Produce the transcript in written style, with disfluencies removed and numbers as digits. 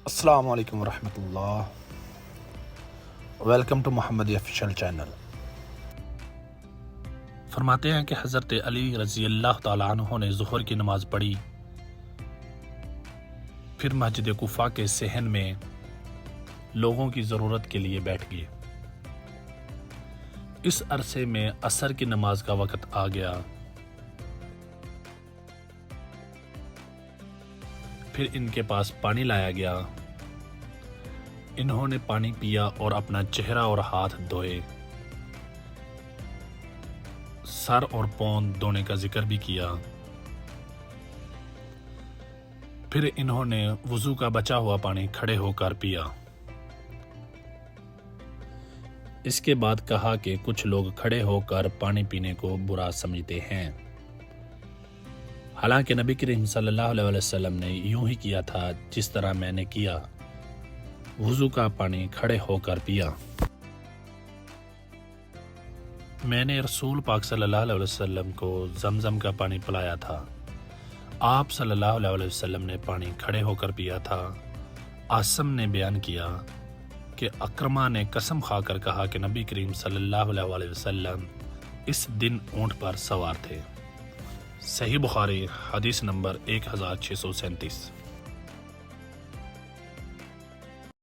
السلام علیکم ورحمۃ اللہ۔ ویلکم ٹو محمدی آفیشیل چینل۔ فرماتے ہیں کہ حضرت علی رضی اللہ تعالیٰ عنہ نے ظہر کی نماز پڑھی، پھر مسجد کوفہ کے صحن میں لوگوں کی ضرورت کے لیے بیٹھ گئے۔ اس عرصے میں عصر کی نماز کا وقت آ گیا۔ پھر ان کے پاس پانی لایا گیا، انہوں نے پانی پیا اور اپنا چہرہ اور ہاتھ دھوئے، سر اور پاؤں دھونے کا ذکر بھی کیا۔ پھر انہوں نے وضو کا بچا ہوا پانی کھڑے ہو کر پیا۔ اس کے بعد کہا کہ کچھ لوگ کھڑے ہو کر پانی پینے کو برا سمجھتے ہیں، حالانکہ نبی کریم صلی اللہ علیہ وسلم نے یوں ہی کیا تھا جس طرح میں نے کیا، وضو کا پانی کھڑے ہو کر پیا۔ میں نے رسول پاک صلی اللہ علیہ وسلم کو زمزم کا پانی پلایا تھا، آپ صلی اللہ علیہ وسلم نے پانی کھڑے ہو کر پیا تھا۔ عاصم نے بیان کیا کہ اکرمہ نے قسم کھا کر کہا کہ نبی کریم صلی اللہ علیہ وسلم اس دن اونٹ پر سوار تھے۔ صحیح بخاری حدیث نمبر 1637۔